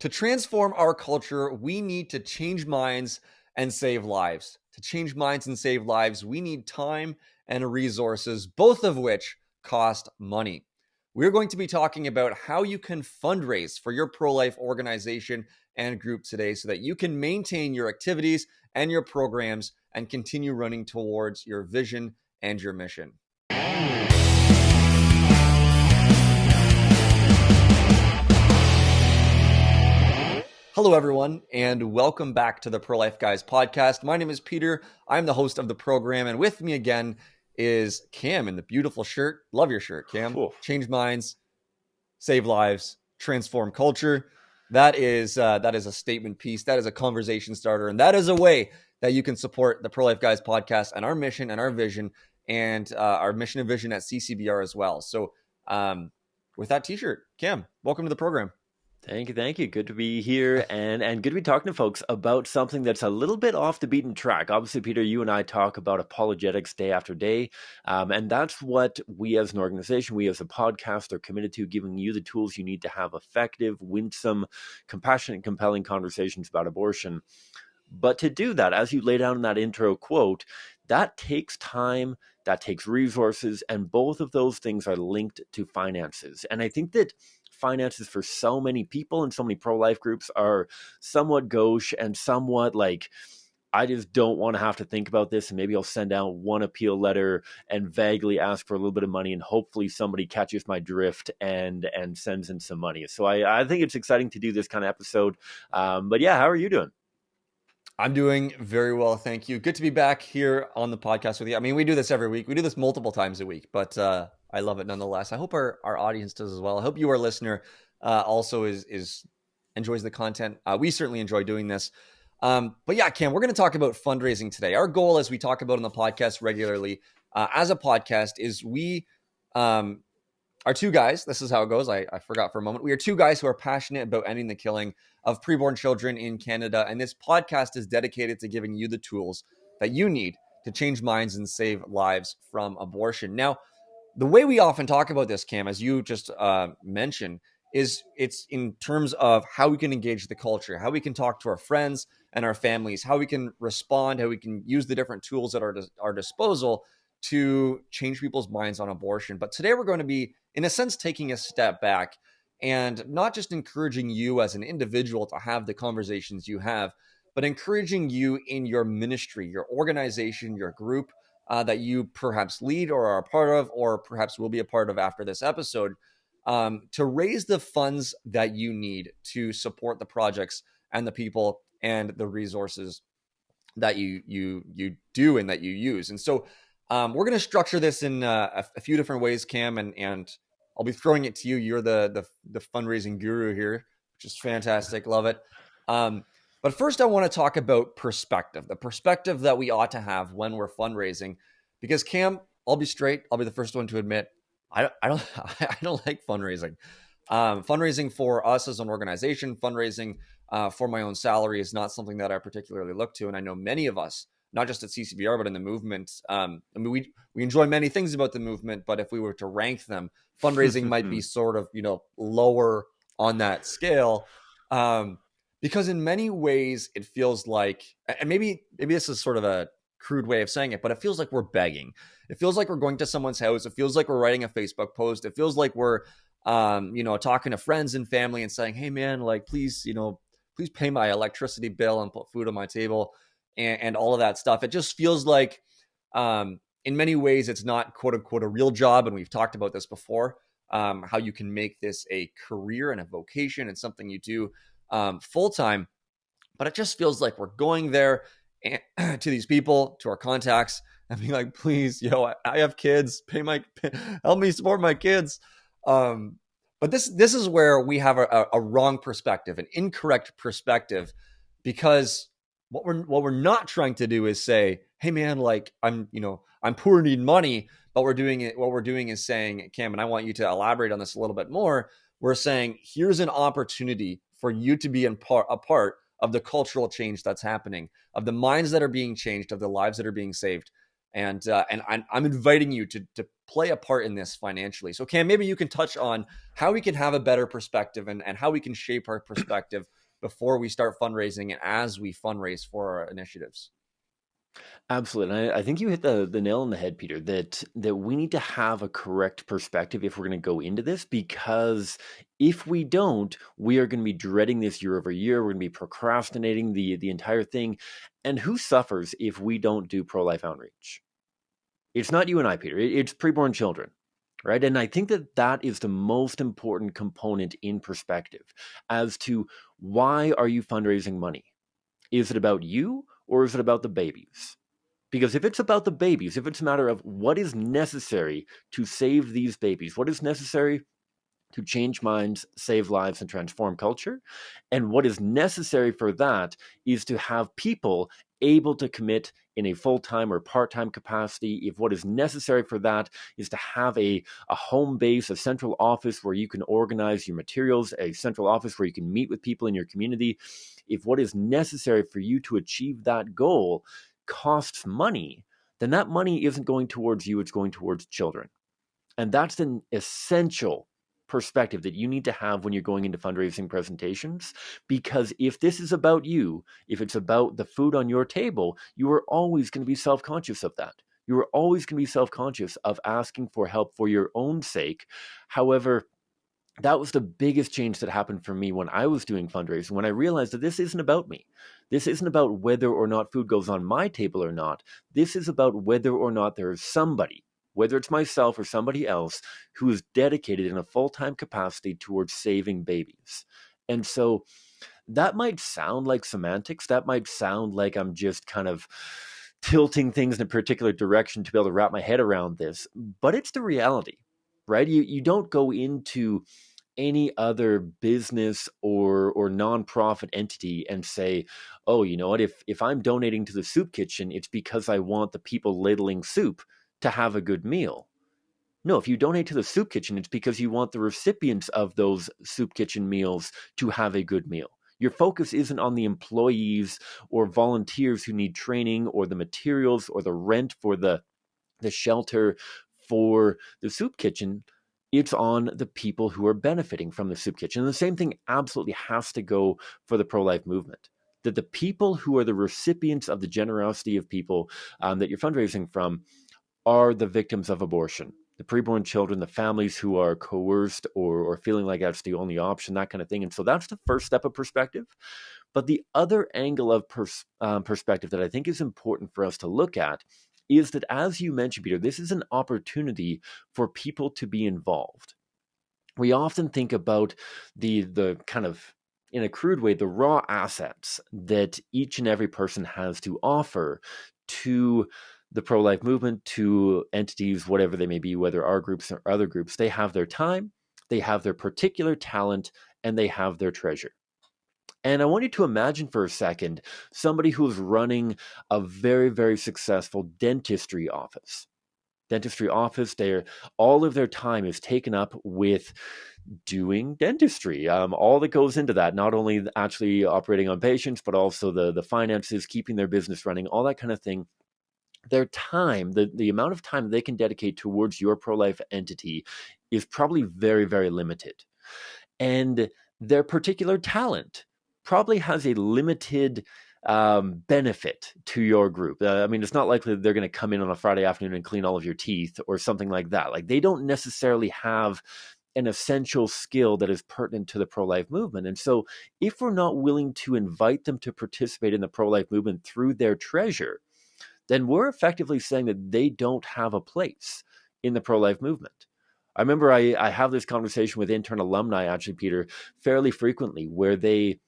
To transform our culture, we need to change minds and save lives. To change minds and save lives, we need time and resources, both of which cost money. We're going to be talking about how you can fundraise for your pro-life organization and group today so that you can maintain your activities and your programs and continue running towards your vision and your mission. Hello, everyone, and welcome back to the Pro-Life Guys podcast. My name is Peter. I'm the host of the program, and with me again is Cam in the beautiful shirt. Love your shirt, Cam. Cool. Change minds, save lives, transform culture. That is a statement piece. That is a conversation starter, and that is a way that you can support the Pro-Life Guys podcast and our mission and our vision and our mission and vision at CCBR as well. So, with that T-shirt, Cam, welcome to the program. Thank you. Good to be here and good to be talking to folks about something that's a little bit off the beaten track. Obviously, Peter, you and I talk about apologetics day after day, and that's what we as an organization, we as a podcast are committed to, giving you the tools you need to have effective, winsome, compassionate, compelling conversations about abortion. But to do that, as you lay down in that intro quote, that takes time, that takes resources, and both of those things are linked to finances. And I think that finances for so many people and so many pro-life groups are somewhat gauche and somewhat like, I just don't want to have to think about this, and maybe I'll send out one appeal letter and vaguely ask for a little bit of money, and hopefully somebody catches my drift and sends in some money. So I think it's exciting to do this kind of episode. But yeah, how are you doing? I'm doing very well, thank you. Good to be back here on the podcast with you. I mean, we do this every week. We do this multiple times a week, but I love it nonetheless. I hope our audience does as well. I hope you, our listener, also is enjoys the content. We certainly enjoy doing this. But yeah, Cam, we're going to talk about fundraising today. Our goal, as we talk about on the podcast regularly, as a podcast, is we are two guys. This is how it goes. I forgot for a moment. We are two guys who are passionate about ending the killing of preborn children in Canada. And this podcast is dedicated to giving you the tools that you need to change minds and save lives from abortion. Now, the way we often talk about this, Cam, as you just mentioned, is it's in terms of how we can engage the culture, how we can talk to our friends and our families, how we can respond, how we can use the different tools at our disposal to change people's minds on abortion. But today we're going to be, in a sense, taking a step back and not just encouraging you as an individual to have the conversations you have, but encouraging you in your ministry, your organization, your group that you perhaps lead or are a part of, or perhaps will be a part of after this episode, to raise the funds that you need to support the projects and the people and the resources that you do and that you use. And so we're going to structure this in a few different ways, Cam, and I'll be throwing it to you. You're the fundraising guru here, which is fantastic. Love it. But first, I want to talk about perspective, the perspective that we ought to have when we're fundraising. Because, Cam, I'll be straight. I'll be the first one to admit I don't like fundraising. Fundraising for us as an organization, fundraising for my own salary is not something that I particularly look to. And I know many of us, not just at CCBR, but in the movement. I mean, we enjoy many things about the movement, but if we were to rank them, fundraising might be sort of, lower on that scale. Because in many ways it feels like, and maybe this is sort of a crude way of saying it, but it feels like we're begging. It feels like we're going to someone's house. It feels like we're writing a Facebook post. It feels like we're, talking to friends and family and saying, hey man, like, please pay my electricity bill and put food on my table. And all of that stuff. It just feels like, in many ways, it's not quote unquote a real job. And we've talked about this before, how you can make this a career and a vocation and something you do full time. But it just feels like we're going there to these people, to our contacts, and being like, please, I have kids, help me support my kids. But this is where we have a wrong perspective, an incorrect perspective, because what we're not trying to do is say, hey man, like I'm poor and need money, but what we're doing is saying, Cam, and I want you to elaborate on this a little bit more. We're saying, here's an opportunity for you to be a part of the cultural change that's happening, of the minds that are being changed, of the lives that are being saved. and I'm inviting you to play a part in this financially. So Cam, maybe you can touch on how we can have a better perspective and how we can shape our perspective before we start fundraising and as we fundraise for our initiatives. Absolutely. And I think you hit the nail on the head, Peter, that we need to have a correct perspective if we're going to go into this, because if we don't, we are going to be dreading this year over year. We're going to be procrastinating the entire thing. And who suffers if we don't do pro-life outreach? It's not you and I, Peter. It's preborn children, right? And I think that is the most important component in perspective as to why are you fundraising money? Is it about you or is it about the babies? Because if it's about the babies, if it's a matter of what is necessary to save these babies, what is necessary to change minds, save lives, and transform culture, and what is necessary for that is to have people able to commit in a full-time or part-time capacity. If what is necessary for that is to have a home base, a central office where you can organize your materials, a central office where you can meet with people in your community, if what is necessary for you to achieve that goal costs money, then that money isn't going towards you, it's going towards children. And that's an essential perspective that you need to have when you're going into fundraising presentations. Because if this is about you, if it's about the food on your table, you are always going to be self-conscious of that. You are always going to be self-conscious of asking for help for your own sake. However, that was the biggest change that happened for me when I was doing fundraising, when I realized that this isn't about me. This isn't about whether or not food goes on my table or not. This is about whether or not there is somebody, whether it's myself or somebody else, who is dedicated in a full-time capacity towards saving babies. And so that might sound like semantics. That might sound like I'm just kind of tilting things in a particular direction to be able to wrap my head around this, but it's the reality, right? You don't go into any other business or nonprofit entity and say, oh, you know what, if I'm donating to the soup kitchen, it's because I want the people ladling soup to have a good meal. No, if you donate to the soup kitchen, it's because you want the recipients of those soup kitchen meals to have a good meal. Your focus isn't on the employees or volunteers who need training or the materials or the rent for the shelter for the soup kitchen. It's on the people who are benefiting from the soup kitchen. And the same thing absolutely has to go for the pro-life movement. That the people who are the recipients of the generosity of people that you're fundraising from are the victims of abortion. The preborn children, the families who are coerced or feeling like that's the only option, that kind of thing. And so that's the first step of perspective. But the other angle of perspective that I think is important for us to look at is that, as you mentioned, Peter, this is an opportunity for people to be involved. We often think about the kind of, in a crude way, the raw assets that each and every person has to offer to the pro-life movement, to entities, whatever they may be, whether our groups or other groups. They have their time, they have their particular talent, and they have their treasure. And I want you to imagine for a second somebody who's running a very, very successful dentistry office. Dentistry office, all of their time is taken up with doing dentistry. All that goes into that, not only actually operating on patients, but also the finances, keeping their business running, all that kind of thing. Their time, the amount of time they can dedicate towards your pro-life entity is probably very, very limited. And their particular talent probably has a limited benefit to your group. I mean, it's not likely that they're going to come in on a Friday afternoon and clean all of your teeth or something like that. Like, they don't necessarily have an essential skill that is pertinent to the pro-life movement. And so if we're not willing to invite them to participate in the pro-life movement through their treasure, then we're effectively saying that they don't have a place in the pro-life movement. I remember I have this conversation with intern alumni, actually, Peter, fairly frequently, where they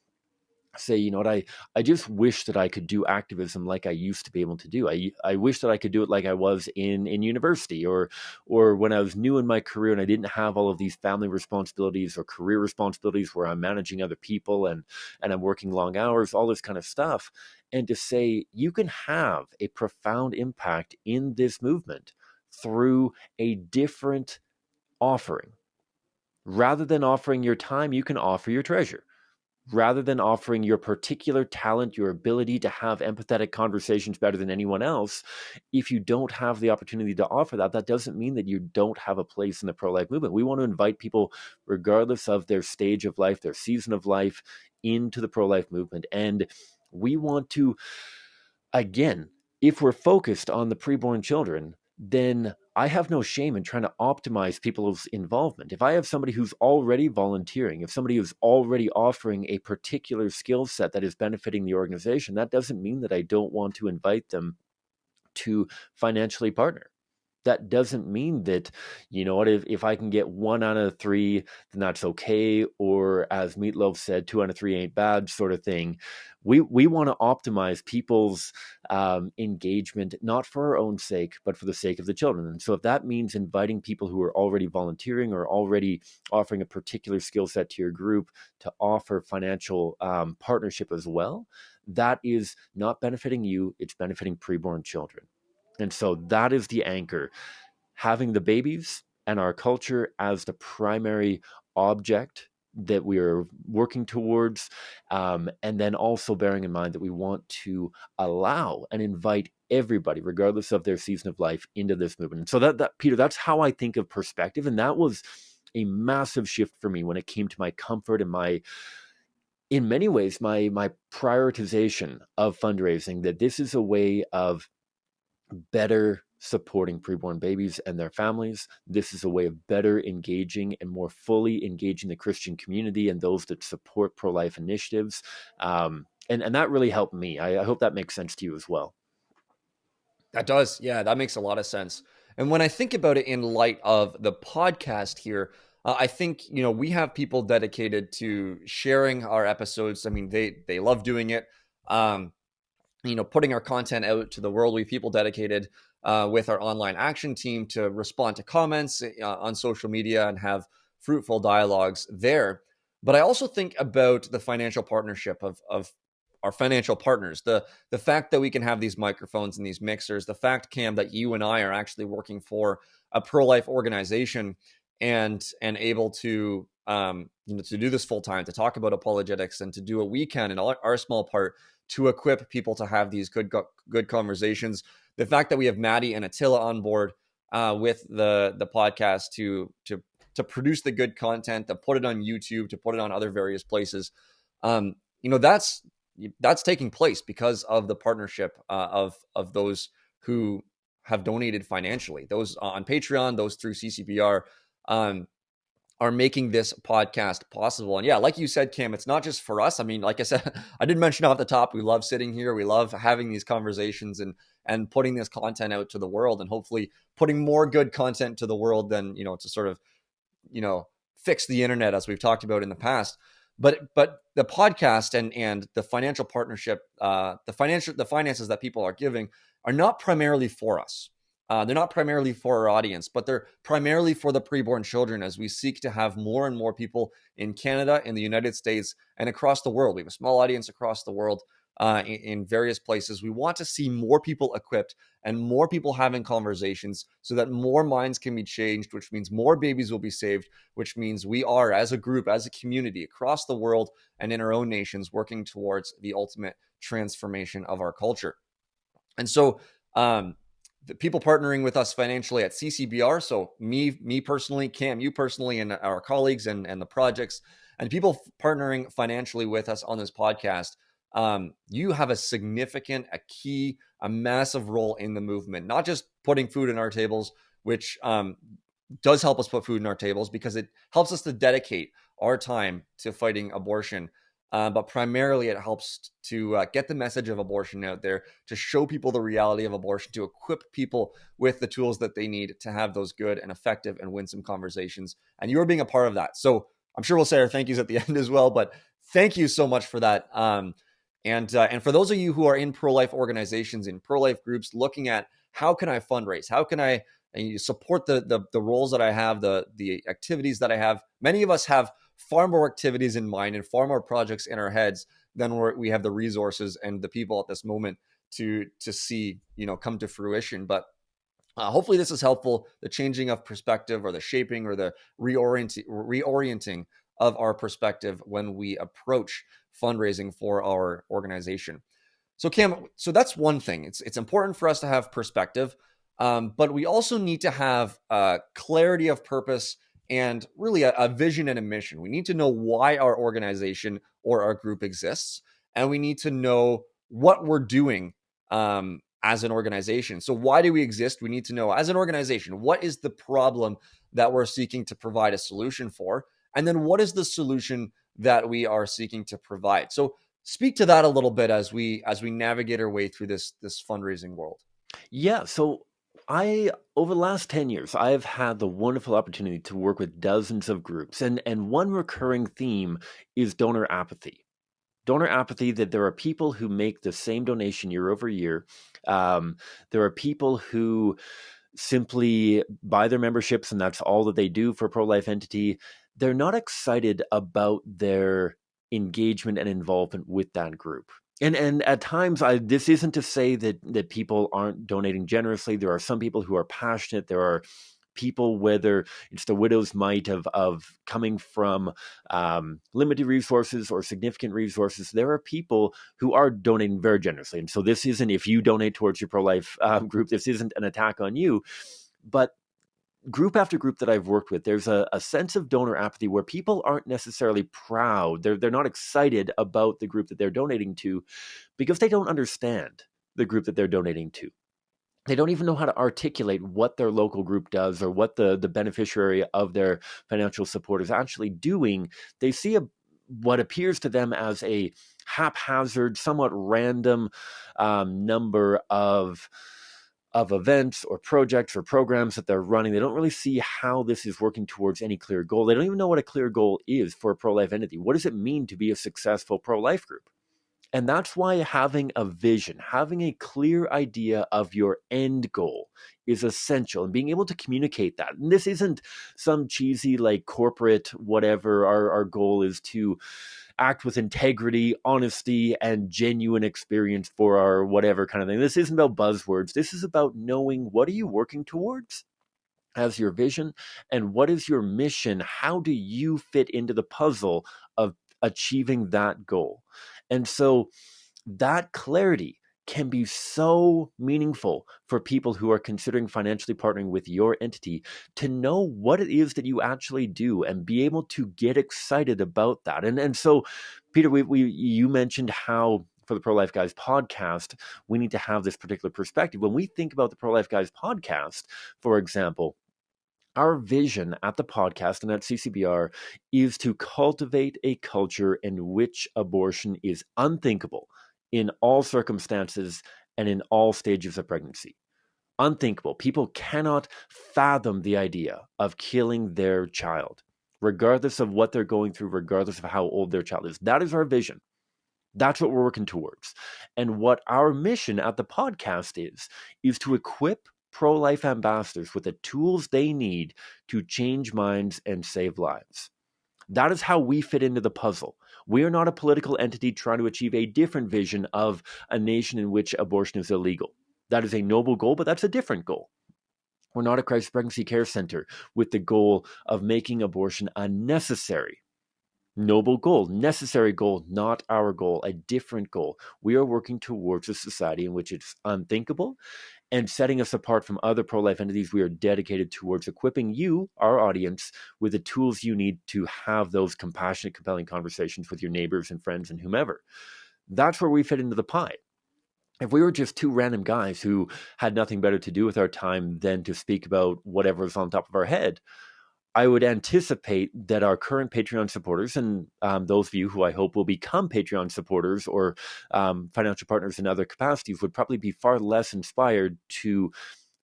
say, you know what, I just wish that I could do activism like I used to be able to do. I wish that I could do it like I was in university or when I was new in my career and I didn't have all of these family responsibilities or career responsibilities where I'm managing other people and I'm working long hours, all this kind of stuff. And to say you can have a profound impact in this movement through a different offering. Rather than offering your time, you can offer your treasure. rather than offering your particular talent, your ability to have empathetic conversations better than anyone else, if you don't have the opportunity to offer that, that doesn't mean that you don't have a place in the pro-life movement. We want to invite people, regardless of their stage of life, their season of life, into the pro-life movement. And we want to, again, if we're focused on the preborn children, then I have no shame in trying to optimize people's involvement. If I have somebody who's already volunteering, if somebody who's already offering a particular skill set that is benefiting the organization, that doesn't mean that I don't want to invite them to financially partner. That doesn't mean that, you know what, if I can get 1 out of 3, then that's okay. Or as Meatloaf said, 2 out of 3 ain't bad, sort of thing. We want to optimize people's engagement, not for our own sake, but for the sake of the children. And so if that means inviting people who are already volunteering or already offering a particular skill set to your group to offer financial partnership as well, that is not benefiting you, it's benefiting preborn children. And so that is the anchor, having the babies and our culture as the primary object that we are working towards. And then also bearing in mind that we want to allow and invite everybody, regardless of their season of life, into this movement. And so that Peter, that's how I think of perspective. And that was a massive shift for me when it came to my comfort and my, in many ways, my prioritization of fundraising, that this is a way of better supporting preborn babies and their families. This is a way of better engaging and more fully engaging the Christian community and those that support pro-life initiatives. And that really helped me. I hope that makes sense to you as well. That does. Yeah, that makes a lot of sense. And when I think about it in light of the podcast here, I think, we have people dedicated to sharing our episodes. I mean, they love doing it. Um, putting our content out to the world. We have people dedicated with our online action team to respond to comments on social media and have fruitful dialogues there. But I also think about the financial partnership of our financial partners, the fact that we can have these microphones and these mixers, the fact, Cam, that you and I are actually working for a pro-life organization and able to to do this full time, to talk about apologetics and to do what we can in our small part to equip people to have these good conversations. The fact that we have Maddie and Attila on board with the podcast to produce the good content, to put it on YouTube, to put it on other various places, um, that's taking place because of the partnership of those who have donated financially, those on Patreon, those through CCBR. Um, are making this podcast possible. And yeah, like you said, Cam, it's not just for us. I mean, like I said, I did mention off the top, we love sitting here. We love having these conversations and putting this content out to the world, and hopefully putting more good content to the world than, to sort of, fix the internet, as we've talked about in the past. But the podcast and the financial partnership, the finances that people are giving are not primarily for us. They're not primarily for our audience, but they're primarily for the preborn children, as we seek to have more and more people in Canada, in the United States, and across the world. We have a small audience across the world in various places. We want to see more people equipped and more people having conversations so that more minds can be changed, which means more babies will be saved, which means we are, as a group, as a community across the world and in our own nations, working towards the ultimate transformation of our culture. And so, the people partnering with us financially at CCBR, so me personally, Cam, you personally, and our colleagues and the projects, and people partnering financially with us on this podcast, you have a significant, a key, a massive role in the movement, not just putting food in our tables, which does help us put food in our tables because it helps us to dedicate our time to fighting abortion. But primarily, it helps to get the message of abortion out there, to show people the reality of abortion, to equip people with the tools that they need to have those good and effective and winsome conversations. And you're being a part of that. So I'm sure we'll say our thank yous at the end as well. But thank you so much for that. And for those of you who are in pro-life organizations, in pro-life groups, looking at how can I fundraise, how can I support the roles that I have, the activities that I have. Many of us have far more activities in mind and far more projects in our heads than we have the resources and the people at this moment to see come to fruition. But hopefully this is helpful, the changing of perspective or the shaping or the reorienting of our perspective when we approach fundraising for our organization. So Cam, so that's one thing. It's important for us to have perspective, but we also need to have clarity of purpose and really a vision and a mission. We need to know why our organization or our group exists, and we need to know what we're doing as an organization. So why do we exist? We need to know as an organization, what is the problem that we're seeking to provide a solution for, and then what is the solution that we are seeking to provide. So speak to that a little bit as we navigate our way through this fundraising world. Yeah. So over the last 10 years, I've had the wonderful opportunity to work with dozens of groups. And one recurring theme is donor apathy. Donor apathy, that there are people who make the same donation year over year. There are people who simply buy their memberships and that's all that they do for a pro-life entity. They're not excited about their engagement and involvement with that group. And at times, this isn't to say that people aren't donating generously. There are some people who are passionate. There are people, whether it's the widow's mite of coming from limited resources or significant resources, there are people who are donating very generously. And so this isn't, if you donate towards your pro-life group, this isn't an attack on you. But group after group that I've worked with, there's a sense of donor apathy where people aren't necessarily proud. They're not excited about the group that they're donating to because they don't understand the group that they're donating to. They don't even know how to articulate what their local group does or what the beneficiary of their financial support is actually doing. They see what appears to them as a haphazard, somewhat random number of events or projects or programs that they're running. They don't really see how this is working towards any clear goal. They don't even know what a clear goal is for a pro-life entity. What does it mean to be a successful pro-life group? And that's why having a vision, having a clear idea of your end goal is essential, and being able to communicate that. And this isn't some cheesy, like, corporate whatever. Our goal is to act with integrity, honesty, and genuine experience for our whatever kind of thing. This isn't about buzzwords. This is about knowing, what are you working towards as your vision, and what is your mission? How do you fit into the puzzle of achieving that goal? And so that clarity can be so meaningful for people who are considering financially partnering with your entity, to know what it is that you actually do and be able to get excited about that. And so, Peter, you mentioned how for the Pro-Life Guys podcast, we need to have this particular perspective. When we think about the Pro-Life Guys podcast, for example, our vision at the podcast and at CCBR is to cultivate a culture in which abortion is unthinkable in all circumstances and in all stages of pregnancy. Unthinkable. People cannot fathom the idea of killing their child, regardless of what they're going through, regardless of how old their child is. That is our vision. That's what we're working towards. And what our mission at the podcast is to equip pro-life ambassadors with the tools they need to change minds and save lives. That is how we fit into the puzzle. We are not a political entity trying to achieve a different vision of a nation in which abortion is illegal. That is a noble goal, but that's a different goal. We're not a crisis pregnancy care center with the goal of making abortion unnecessary. Noble goal, necessary goal, not our goal, a different goal. We are working towards a society in which it's unthinkable, and setting us apart from other pro-life entities. We are dedicated towards equipping you, our audience, with the tools you need to have those compassionate, compelling conversations with your neighbors and friends and whomever. That's where we fit into the pie. If we were just two random guys who had nothing better to do with our time than to speak about whatever is on top of our head, I would anticipate that our current Patreon supporters, and those of you who I hope will become Patreon supporters or financial partners in other capacities, would probably be far less inspired to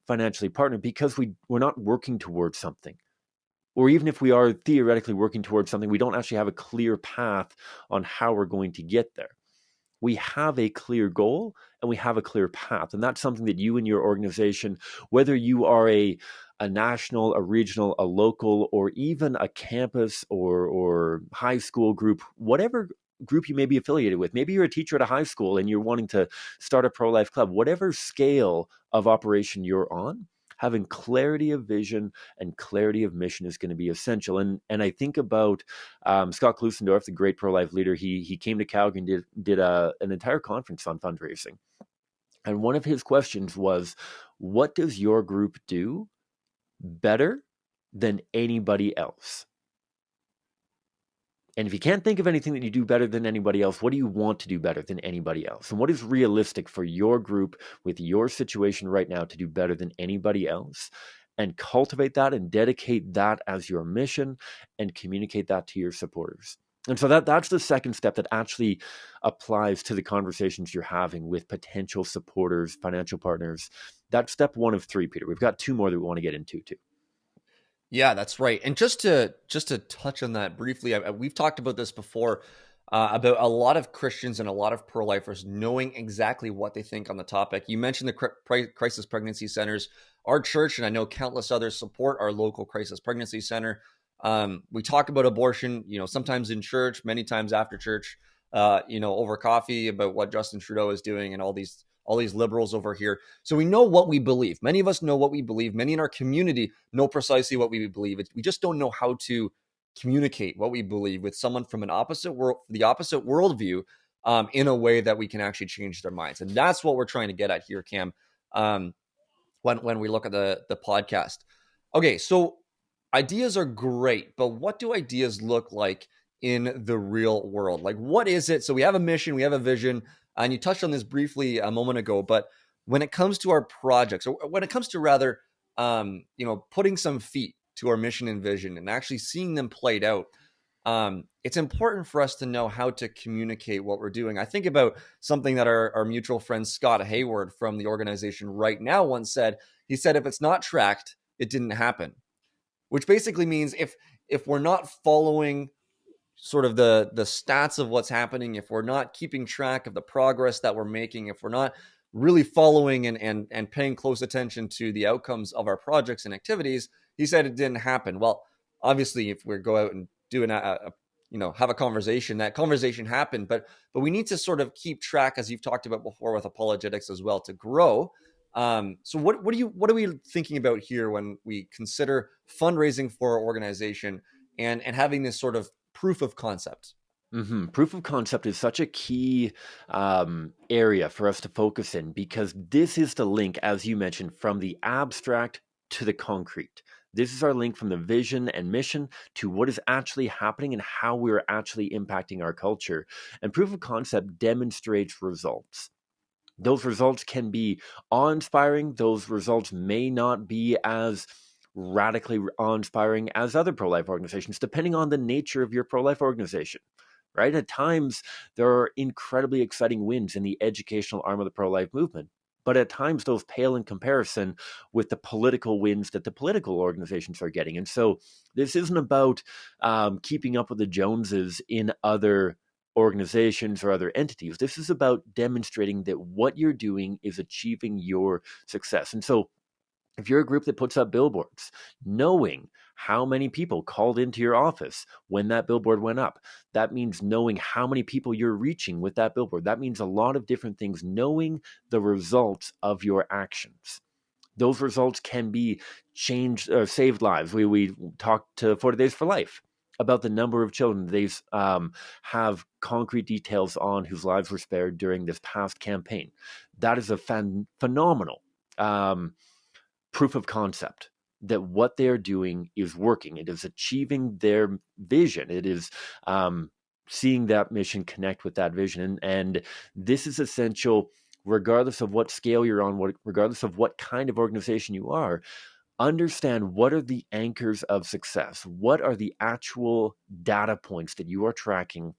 financially partner, because we're not working towards something. Or even if we are theoretically working towards something, we don't actually have a clear path on how we're going to get there. We have a clear goal and we have a clear path. And that's something that you and your organization, whether you are a national, a regional, a local, or even a campus or high school group, whatever group you may be affiliated with. Maybe you're a teacher at a high school and you're wanting to start a pro-life club. Whatever scale of operation you're on, having clarity of vision and clarity of mission is going to be essential. And I think about Scott Klusendorf, the great pro-life leader. He came to Calgary and did an entire conference on fundraising. And one of his questions was, what does your group do better than anybody else? And if you can't think of anything that you do better than anybody else, what do you want to do better than anybody else? And what is realistic for your group with your situation right now to do better than anybody else? And cultivate that and dedicate that as your mission and communicate that to your supporters. And so that's the second step that actually applies to the conversations you're having with potential supporters, financial partners. That's step 1 of 3, Peter. We've got 2 more that we want to get into too. Yeah, that's right. And just to touch on that briefly, we've talked about this before, about a lot of Christians and a lot of pro-lifers knowing exactly what they think on the topic. You mentioned the crisis pregnancy centers. Our church, and I know countless others, support our local crisis pregnancy center. We talk about abortion, sometimes in church, many times after church, over coffee, about what Justin Trudeau is doing and all these liberals over here. So we know what we believe. Many of us know what we believe. Many in our community know precisely what we believe. We just don't know how to communicate what we believe with someone from the opposite worldview, in a way that we can actually change their minds. And that's what we're trying to get at here, Cam, when we look at the podcast. Okay, so ideas are great, but what do ideas look like in the real world? Like, what is it? So we have a mission, we have a vision, and you touched on this briefly a moment ago, but when it comes to our projects, or when it comes to rather, putting some feet to our mission and vision and actually seeing them played out, it's important for us to know how to communicate what we're doing. I think about something that our mutual friend Scott Hayward from the organization Right Now once said. He said, if it's not tracked, it didn't happen, which basically means if we're not following sort of the stats of what's happening, if we're not keeping track of the progress that we're making, if we're not really following and paying close attention to the outcomes of our projects and activities, he said it didn't happen. Well, obviously, if we go out and do have a conversation, that conversation happened, but we need to sort of keep track, as you've talked about before with apologetics as well, to grow. So what are we thinking about here when we consider fundraising for our organization and having this sort of proof of concept? Mm-hmm. Proof of concept is such a key area for us to focus in, because this is the link, as you mentioned, from the abstract to the concrete. This is our link from the vision and mission to what is actually happening and how we're actually impacting our culture. And proof of concept demonstrates results. Those results can be awe-inspiring. Those results may not be as radically awe-inspiring as other pro-life organizations, depending on the nature of your pro-life organization. Right? At times, there are incredibly exciting wins in the educational arm of the pro-life movement. But at times, those pale in comparison with the political wins that the political organizations are getting. And so this isn't about keeping up with the Joneses in other organizations or other entities. This is about demonstrating that what you're doing is achieving your success. And so if you're a group that puts up billboards, knowing how many people called into your office when that billboard went up, that means knowing how many people you're reaching with that billboard. That means a lot of different things, knowing the results of your actions. Those results can be changed or saved lives. We talked to 40 Days for Life about the number of children they have concrete details on whose lives were spared during this past campaign. That is a phenomenal proof of concept that what they're doing is working. It is achieving their vision. It is seeing that mission connect with that vision. And this is essential regardless of what scale you're on, regardless of what kind of organization you are. Understand what are the anchors of success. What are the actual data points that you are tracking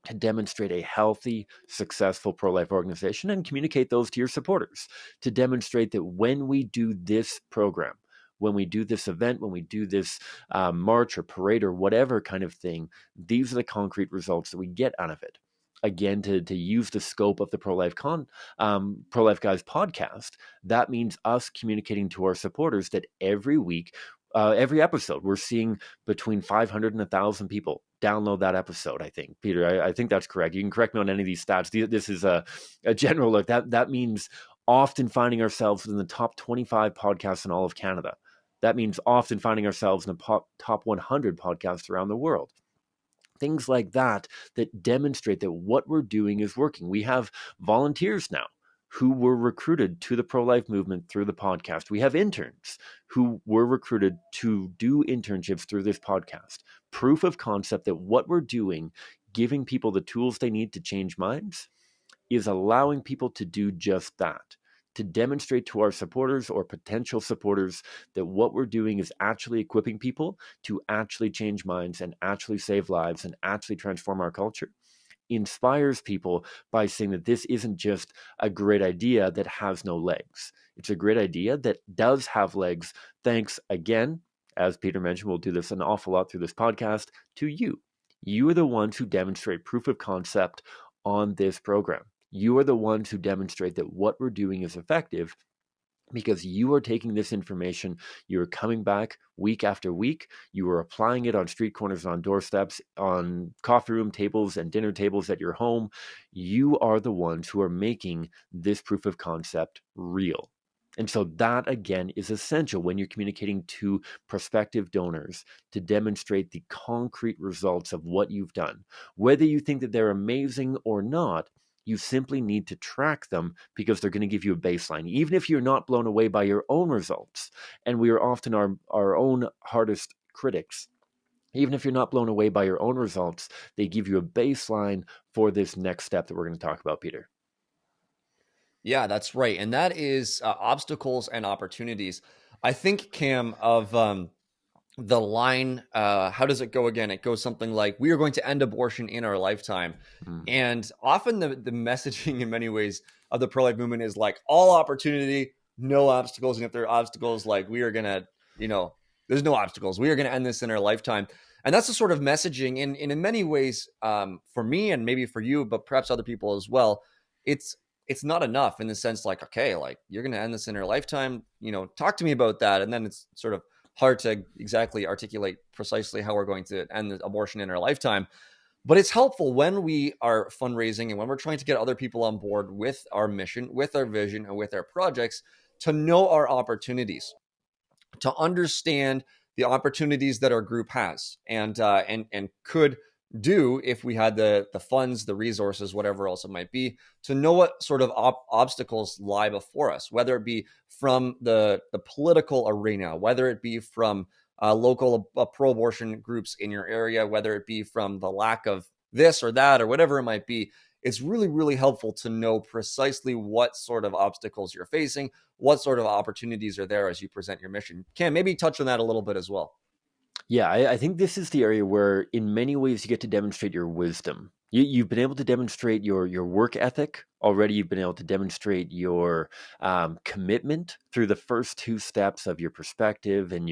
to demonstrate a healthy, successful pro-life organization, and communicate those to your supporters to demonstrate that when we do this program, when we do this event, when we do this march or parade or whatever kind of thing, these are the concrete results that we get out of it. Again, to use the scope of the Pro-Life Guys podcast, that means us communicating to our supporters that every week, every episode, we're seeing between 500 and 1,000 people download that episode. I think, Peter, I think that's correct. You can correct me on any of these stats. This is a general look. That means often finding ourselves in the top 25 podcasts in all of Canada. That means often finding ourselves in the top 100 podcasts around the world. Things like that that demonstrate that what we're doing is working. We have volunteers now who were recruited to the pro-life movement through the podcast. We have interns who were recruited to do internships through this podcast. Proof of concept that what we're doing, giving people the tools they need to change minds, is allowing people to do just that, to demonstrate to our supporters or potential supporters that what we're doing is actually equipping people to actually change minds and actually save lives and actually transform our culture. Inspires people by saying that this isn't just a great idea that has no legs. It's a great idea that does have legs, thanks again, as Peter mentioned, we'll do this an awful lot through this podcast, to you. You are the ones who demonstrate proof of concept on this program. You are the ones who demonstrate that what we're doing is effective because you are taking this information, you're coming back week after week, you are applying it on street corners, on doorsteps, on coffee room tables and dinner tables at your home. You are the ones who are making this proof of concept real. And so that, again, is essential when you're communicating to prospective donors to demonstrate the concrete results of what you've done. Whether you think that they're amazing or not, you simply need to track them because they're going to give you a baseline, even if you're not blown away by your own results. And we are often our own hardest critics. Even if you're not blown away by your own results, they give you a baseline for this next step that we're going to talk about, Peter. Yeah, that's right. And that is obstacles and opportunities. I think, Cam, of the line, how does it go again? It goes something like, we are going to end abortion in our lifetime. Mm. And often the messaging in many ways of the pro-life movement is like, all opportunity, no obstacles. And if there are obstacles, like, we are going to, there's no obstacles. We are going to end this in our lifetime. And that's the sort of messaging in many ways, for me and maybe for you, but perhaps other people as well. It's not enough in the sense like, okay, like, you're going to end this in our lifetime, talk to me about that. And then it's sort of hard to exactly articulate precisely how we're going to end the abortion in our lifetime. But it's helpful when we are fundraising and when we're trying to get other people on board with our mission, with our vision, and with our projects, to know our opportunities, to understand the opportunities that our group has and could do if we had the funds, the resources, whatever else it might be, to know what sort of obstacles lie before us, whether it be from the political arena, whether it be from local pro-abortion groups in your area, whether it be from the lack of this or that or whatever it might be. It's really, really helpful to know precisely what sort of obstacles you're facing, what sort of opportunities are there as you present your mission. Cam, maybe touch on that a little bit as well. Yeah, I think this is the area where, in many ways, you get to demonstrate your wisdom. You've been able to demonstrate your work ethic already. You've been able to demonstrate your commitment through the first two steps of your perspective and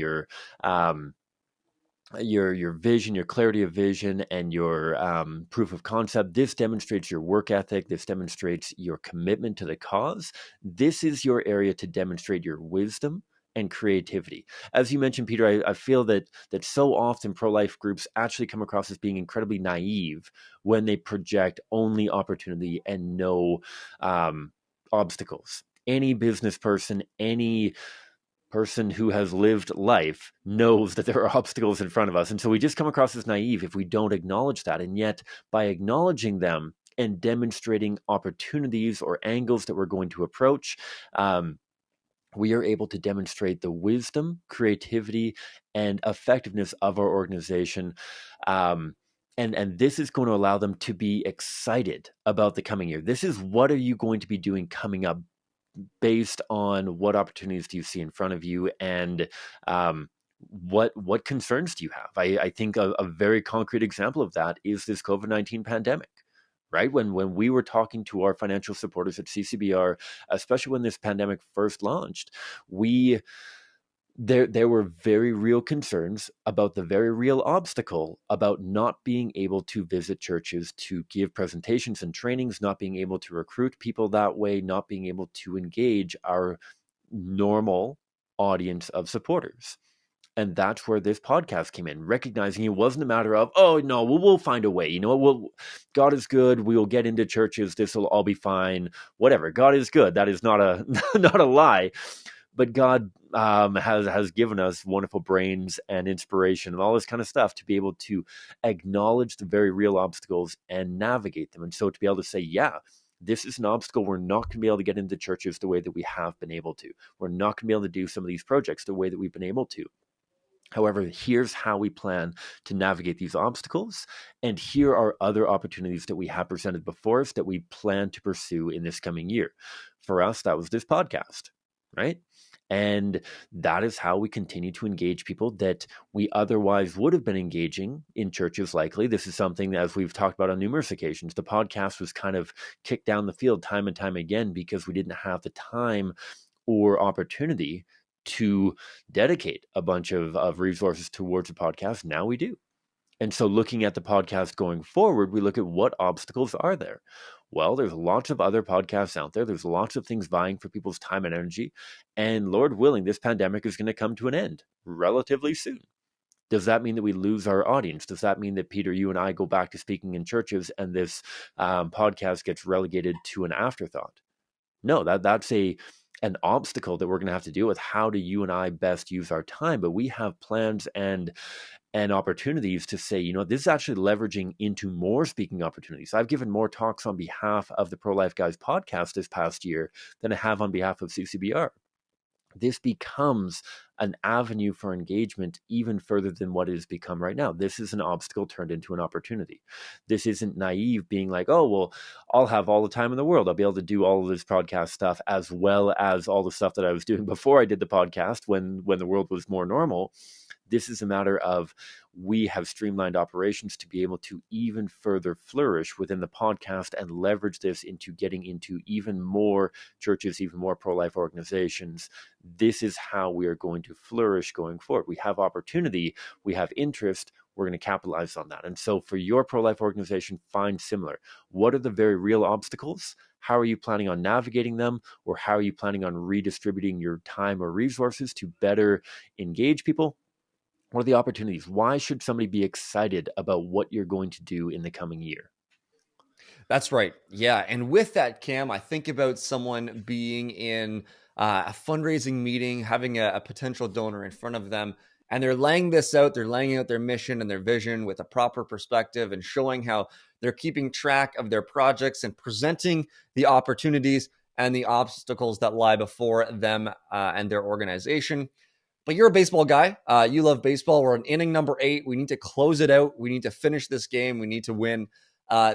um, your vision, your clarity of vision, and your proof of concept. This demonstrates your work ethic. This demonstrates your commitment to the cause. This is your area to demonstrate your wisdom and creativity. As you mentioned, Peter, I feel that so often pro-life groups actually come across as being incredibly naive when they project only opportunity and no obstacles. Any business person, any person who has lived life knows that there are obstacles in front of us. And so we just come across as naive if we don't acknowledge that. And yet, by acknowledging them and demonstrating opportunities or angles that we're going to approach, we are able to demonstrate the wisdom, creativity, and effectiveness of our organization. And this is going to allow them to be excited about the coming year. This is, what are you going to be doing coming up, based on what opportunities do you see in front of you, and what concerns do you have? I think a very concrete example of that is this COVID-19 pandemic. Right? When we were talking to our financial supporters at CCBR, especially when this pandemic first launched, there were very real concerns about the very real obstacle about not being able to visit churches to give presentations and trainings, not being able to recruit people that way, not being able to engage our normal audience of supporters. And that's where this podcast came in, recognizing it wasn't a matter of, oh, no, we'll find a way. You know, God is good. We will get into churches. This will all be fine. Whatever. God is good. That is not a not a lie. But God has given us wonderful brains and inspiration and all this kind of stuff to be able to acknowledge the very real obstacles and navigate them. And so to be able to say, yeah, this is an obstacle. We're not going to be able to get into churches the way that we have been able to. We're not going to be able to do some of these projects the way that we've been able to. However, here's how we plan to navigate these obstacles. And here are other opportunities that we have presented before us that we plan to pursue in this coming year. For us, that was this podcast, right? And that is how we continue to engage people that we otherwise would have been engaging in churches likely. This is something that, as we've talked about on numerous occasions, the podcast was kind of kicked down the field time and time again because we didn't have the time or opportunity to dedicate a bunch of resources towards a podcast. Now we do. And so looking at the podcast going forward, we look at what obstacles are there. Well, there's lots of other podcasts out there. There's lots of things vying for people's time and energy. And Lord willing, this pandemic is going to come to an end relatively soon. Does that mean that we lose our audience? Does that mean that, Peter, you and I go back to speaking in churches and this podcast gets relegated to an afterthought? No, that's an obstacle that we're going to have to deal with. How do you and I best use our time? But we have plans and opportunities to say, you know, this is actually leveraging into more speaking opportunities. I've given more talks on behalf of the Pro-Life Guys podcast this past year than I have on behalf of CCBR. This becomes an avenue for engagement even further than what it has become right now. This is an obstacle turned into an opportunity. This isn't naive being like, oh, well, I'll have all the time in the world. I'll be able to do all of this podcast stuff as well as all the stuff that I was doing before I did the podcast when the world was more normal. This is a matter of we have streamlined operations to be able to even further flourish within the podcast and leverage this into getting into even more churches, even more pro-life organizations. This is how we are going to flourish going forward. We have opportunity, we have interest, we're going to capitalize on that. And so for your pro-life organization, find similar. What are the very real obstacles? How are you planning on navigating them? Or how are you planning on redistributing your time or resources to better engage people? What are the opportunities? Why should somebody be excited about what you're going to do in the coming year? That's right. Yeah. And with that, Cam, I think about someone being in a fundraising meeting, having a potential donor in front of them, and they're laying this out. They're laying out their mission and their vision with a proper perspective and showing how they're keeping track of their projects and presenting the opportunities and the obstacles that lie before them and their organization. But you're a baseball guy. You love baseball. We're on inning number 8. We need to close it out. We need to finish this game. We need to win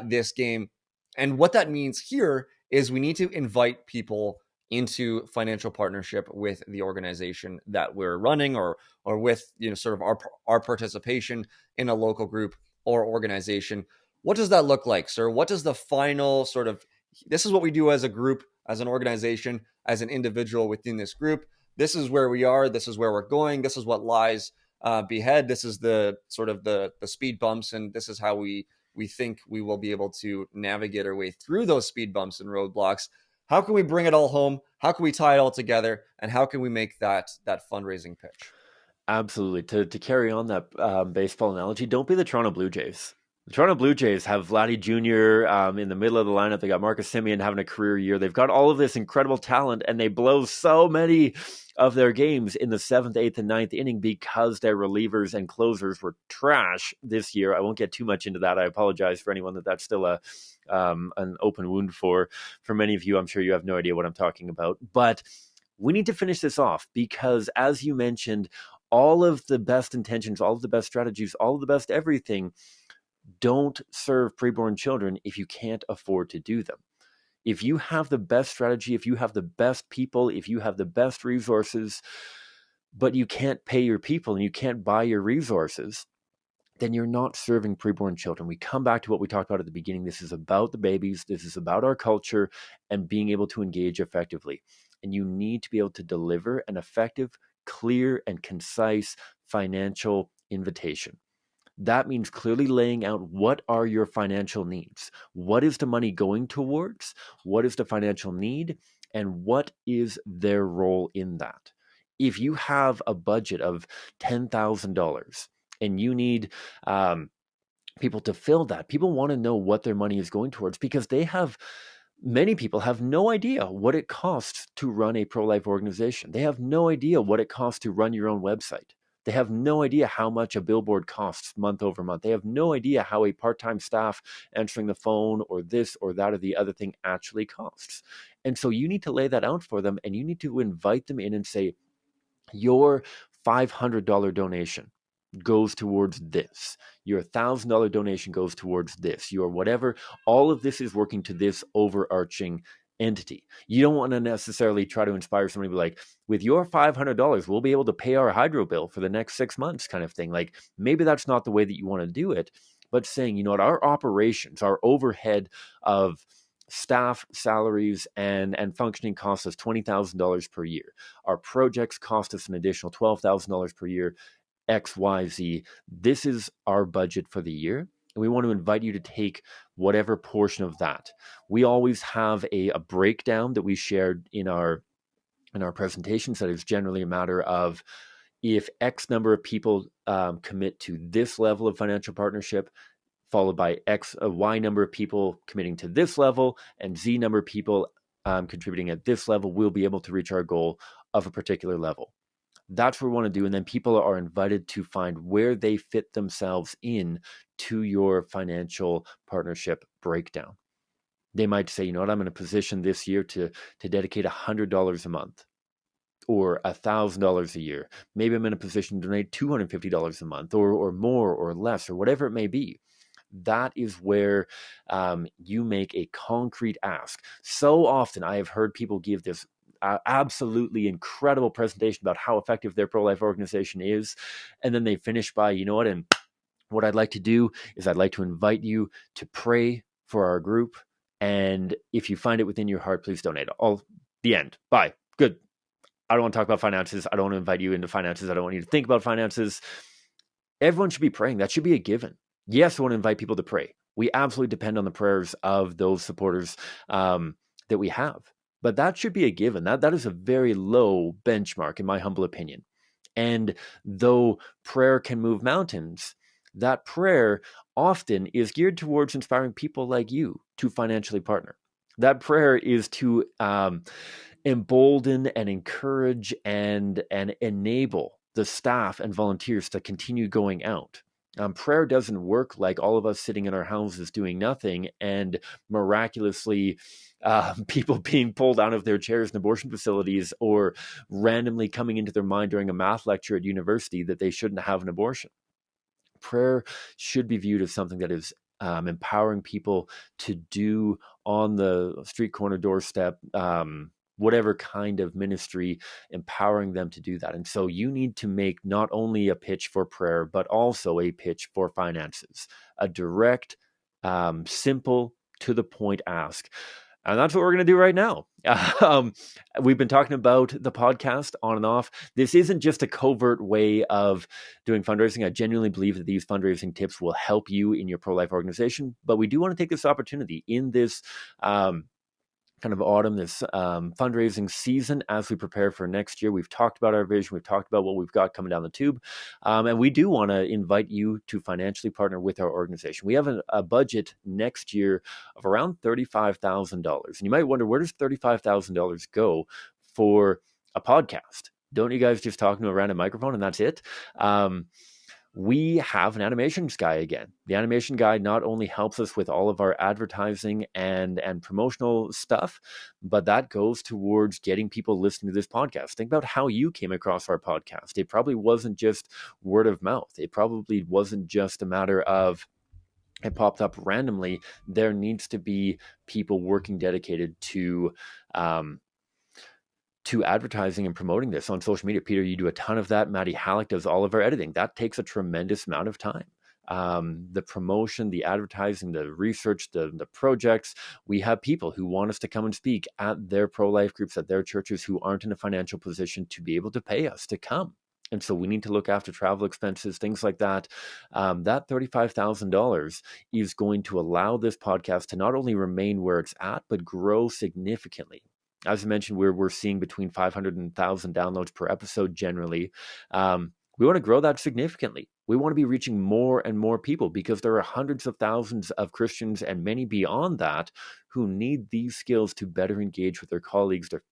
this game. And what that means here is we need to invite people into financial partnership with the organization that we're running, or with, you know, sort of our participation in a local group or organization. What does that look like, sir? What does the final sort of, this is what we do as a group, as an organization, as an individual within this group. This is where we are. This is where we're going. This is what lies behind. This is the sort of the speed bumps, and this is how we think we will be able to navigate our way through those speed bumps and roadblocks. How can we bring it all home? How can we tie it all together? And how can we make that fundraising pitch? Absolutely. To carry on that baseball analogy, don't be the Toronto Blue Jays. The Toronto Blue Jays have Vladdy Jr. In the middle of the lineup. They got Marcus Semien having a career year. They've got all of this incredible talent, and they blow so many of their games in the 7th, 8th, and 9th inning because their relievers and closers were trash this year. I won't get too much into that. I apologize for anyone that's still an open wound for many of you. I'm sure you have no idea what I'm talking about. But we need to finish this off because, as you mentioned, all of the best intentions, all of the best strategies, all of the best everything don't serve preborn children if you can't afford to do them. If you have the best strategy, if you have the best people, if you have the best resources, but you can't pay your people and you can't buy your resources, then you're not serving preborn children. We come back to what we talked about at the beginning. This is about the babies. This is about our culture and being able to engage effectively. And you need to be able to deliver an effective, clear, and concise financial invitation. That means clearly laying out what are your financial needs. What is the money going towards? What is the financial need? And what is their role in that? If you have a budget of $10,000 and you need people to fill that, people want to know what their money is going towards, because many people have no idea what it costs to run a pro-life organization. They have no idea what it costs to run your own website. They have no idea how much a billboard costs month over month. They have no idea how a part-time staff answering the phone or this or that or the other thing actually costs. And so you need to lay that out for them, and you need to invite them in and say, your $500 donation goes towards this. Your $1,000 donation goes towards this. Your whatever, all of this is working to this overarching entity. You don't want to necessarily try to inspire somebody to be like, with your $500, we'll be able to pay our hydro bill for the next 6 months kind of thing. Like, maybe that's not the way that you want to do it, but saying, you know what, our operations, our overhead of staff salaries and functioning costs us $20,000 per year. Our projects cost us an additional $12,000 per year. XYZ. This is our budget for the year. And we want to invite you to take whatever portion of that. We always have a breakdown that we shared in our presentations that is generally a matter of, if X number of people commit to this level of financial partnership, followed by Y number of people committing to this level, and Z number of people contributing at this level, we'll be able to reach our goal of a particular level. That's what we want to do. And then people are invited to find where they fit themselves in to your financial partnership breakdown. They might say, you know what, I'm in a position this year to dedicate $100 a month or $1,000 a year. Maybe I'm in a position to donate $250 a month or more or less or whatever it may be. That is where you make a concrete ask. So often I have heard people give this absolutely incredible presentation about how effective their pro-life organization is, and then they finish by, you know what, and what I'd like to do is I'd like to invite you to pray for our group, and if you find it within your heart, please donate. All the end. Bye. Good. I don't want to talk about finances. I don't want to invite you into finances. I don't want you to think about finances. Everyone should be praying. That should be a given. Yes, I want to invite people to pray. We absolutely depend on the prayers of those supporters that we have. But that should be a given. That is a very low benchmark, in my humble opinion. And though prayer can move mountains, that prayer often is geared towards inspiring people like you to financially partner. That prayer is to embolden and encourage and enable the staff and volunteers to continue going out. Prayer doesn't work like all of us sitting in our houses doing nothing and miraculously people being pulled out of their chairs in abortion facilities, or randomly coming into their mind during a math lecture at university that they shouldn't have an abortion. Prayer should be viewed as something that is empowering people to do on the street corner doorstep, whatever kind of ministry, empowering them to do that. And so you need to make not only a pitch for prayer, but also a pitch for finances, a direct, simple, to the point ask. And that's what we're going to do right now. We've been talking about the podcast on and off. This isn't just a covert way of doing fundraising. I genuinely believe that these fundraising tips will help you in your pro-life organization. But we do want to take this opportunity in this kind of autumn, this fundraising season, as we prepare for next year. We've talked about our vision. We've talked about what we've got coming down the tube. And we do want to invite you to financially partner with our organization. We have a budget next year of around $35,000. And you might wonder, where does $35,000 go for a podcast? Don't you guys just talk into a random microphone and that's it? We have an animations guy again. The animation guy not only helps us with all of our advertising and promotional stuff, but that goes towards getting people listening to this podcast. Think about how you came across our podcast. It probably wasn't just word of mouth. It probably wasn't just a matter of it popped up randomly. There needs to be people working dedicated to advertising and promoting this on social media. Peter, you do a ton of that. Maddie Halleck does all of our editing. That takes a tremendous amount of time. The promotion, the advertising, the research, the projects. We have people who want us to come and speak at their pro-life groups, at their churches, who aren't in a financial position to be able to pay us to come. And so we need to look after travel expenses, things like that. That $35,000 is going to allow this podcast to not only remain where it's at, but grow significantly. As I mentioned, we're seeing between 500 and 1,000 downloads per episode generally. We want to grow that significantly. We want to be reaching more and more people because there are hundreds of thousands of Christians and many beyond that who need these skills to better engage with their colleagues, their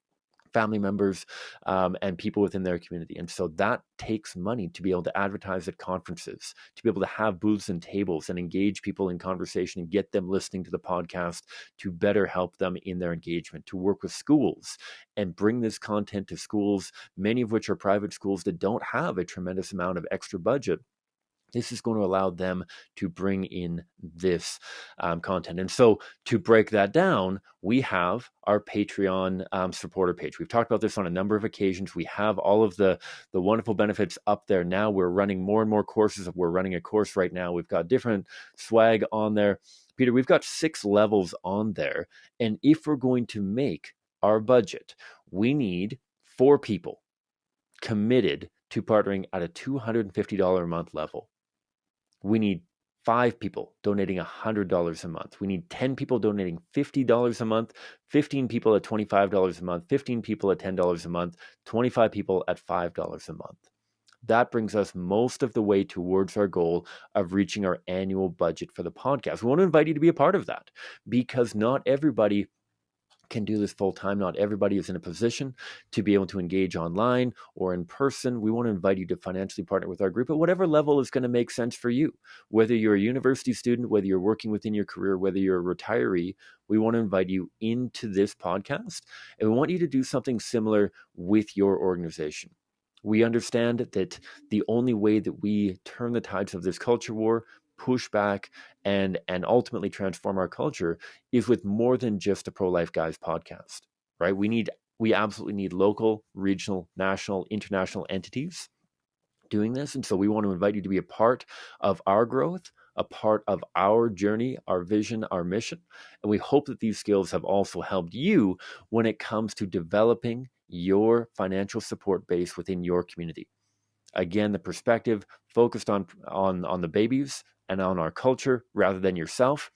family members, and people within their community. And so that takes money to be able to advertise at conferences, to be able to have booths and tables and engage people in conversation and get them listening to the podcast to better help them in their engagement, to work with schools and bring this content to schools, many of which are private schools that don't have a tremendous amount of extra budget. This is going to allow them to bring in this content. And so to break that down, we have our Patreon supporter page. We've talked about this on a number of occasions. We have all of the wonderful benefits up there now. We're running more and more courses. We're running a course right now. We've got different swag on there. Peter, we've got 6 levels on there. And if we're going to make our budget, we need 4 people committed to partnering at a $250 a month level. We need 5 people donating $100 a month. We need 10 people donating $50 a month, 15 people at $25 a month, 15 people at $10 a month, 25 people at $5 a month. That brings us most of the way towards our goal of reaching our annual budget for the podcast. We want to invite you to be a part of that because not everybody can do this full time. Not everybody is in a position to be able to engage online or in person. We want to invite you to financially partner with our group at whatever level is going to make sense for you. Whether you're a university student, whether you're working within your career, whether you're a retiree, we want to invite you into this podcast. And we want you to do something similar with your organization. We understand that the only way that we turn the tides of this culture war, push back, and ultimately transform our culture is with more than just a Pro-Life Guys podcast, right? We absolutely need local, regional, national, international entities doing this. And so we want to invite you to be a part of our growth, a part of our journey, our vision, our mission. And we hope that these skills have also helped you when it comes to developing your financial support base within your community. Again, the perspective focused on the babies and on our culture rather than yourself,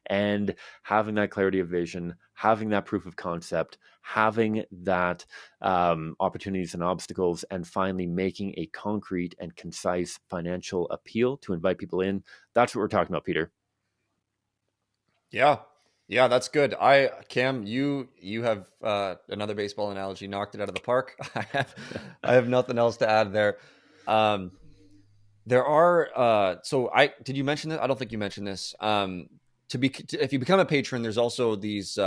and having that clarity of vision, having that proof of concept, having that opportunities and obstacles, and finally making a concrete and concise financial appeal to invite people in. That's what we're talking about, Peter. Yeah. Yeah, that's good. Cam, you have another baseball analogy, knocked it out of the park. I have nothing else to add there. Um, there are so I did you mention that? I don't think you mentioned this. If you become a patron, there's also these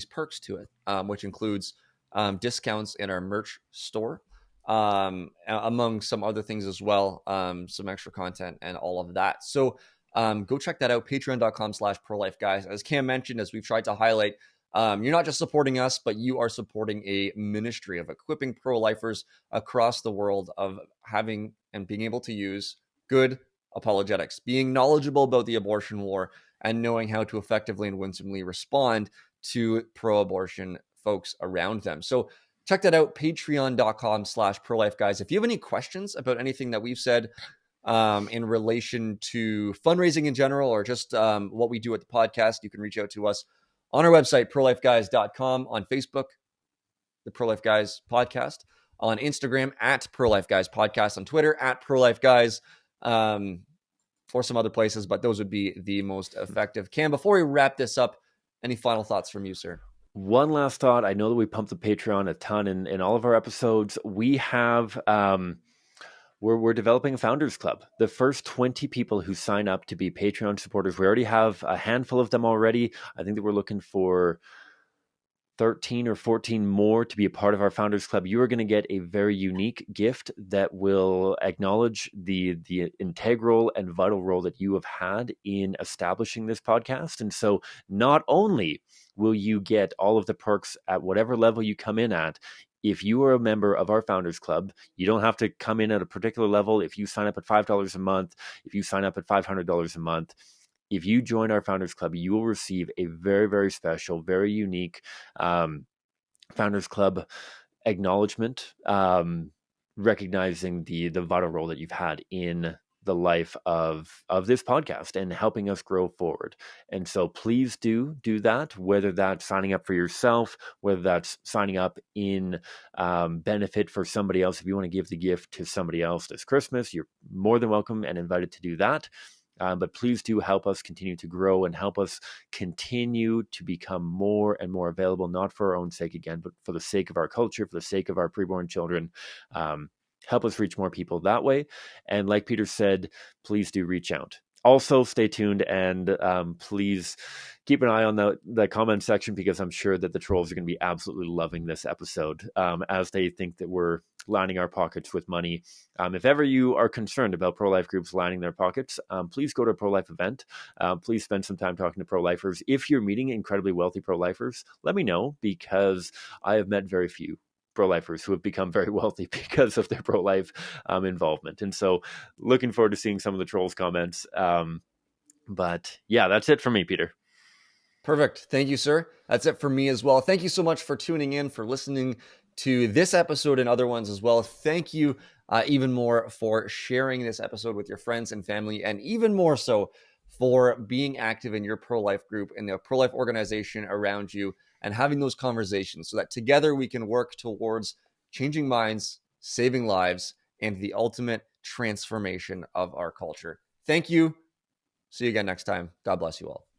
perks to it, which includes discounts in our merch store, among some other things as well, some extra content and all of that. So go check that out, patreon.com/prolife guys. As Cam mentioned, as we've tried to highlight, you're not just supporting us, but you are supporting a ministry of equipping pro-lifers across the world of having and being able to use good apologetics, being knowledgeable about the abortion war, and knowing how to effectively and winsomely respond to pro-abortion folks around them. So check that out, patreon.com/prolife guys. If you have any questions about anything that we've said in relation to fundraising in general, or just what we do at the podcast, you can reach out to us on our website, prolifeguys.com, on Facebook, the Pro-Life Guys Podcast, on Instagram, at Pro-Life Guys Podcast, on Twitter, at Pro-Life Guys, or some other places, but those would be the most effective. Cam, before we wrap this up, any final thoughts from you, sir? One last thought. I know that we pumped the Patreon a ton in all of our episodes. We have... We're developing a founders club. The first 20 people who sign up to be Patreon supporters, we already have a handful of them already. I think that we're looking for 13 or 14 more to be a part of our founders club. You are going to get a very unique gift that will acknowledge the integral and vital role that you have had in establishing this podcast. And so not only will you get all of the perks at whatever level you come in at, if you are a member of our Founders Club, you don't have to come in at a particular level. If you sign up at $5 a month, if you sign up at $500 a month, if you join our Founders Club, you will receive a very, very special, very unique Founders Club acknowledgement, recognizing the vital role that you've had in the life of this podcast and helping us grow forward. And so please do that, whether that's signing up for yourself, whether that's signing up in benefit for somebody else. If you want to give the gift to somebody else this Christmas, you're more than welcome and invited to do that. But please do help us continue to grow and help us continue to become more and more available, not for our own sake again, but for the sake of our culture, for the sake of our preborn children. Help us reach more people that way. And like Peter said, please do reach out. Also, stay tuned and please keep an eye on the comment section, because I'm sure that the trolls are going to be absolutely loving this episode as they think that we're lining our pockets with money. If ever you are concerned about pro-life groups lining their pockets, please go to a pro-life event. Please spend some time talking to pro-lifers. If you're meeting incredibly wealthy pro-lifers, let me know, because I have met very few pro-lifers who have become very wealthy because of their pro-life involvement. And so looking forward to seeing some of the trolls comments. But yeah, that's it for me, Peter. Perfect. Thank you, sir. That's it for me as well. Thank you so much for tuning in, for listening to this episode and other ones as well. Thank you even more for sharing this episode with your friends and family, and even more so for being active in your pro-life group and the pro-life organization around you, and having those conversations so that together we can work towards changing minds, saving lives, and the ultimate transformation of our culture. Thank you. See you again next time. God bless you all.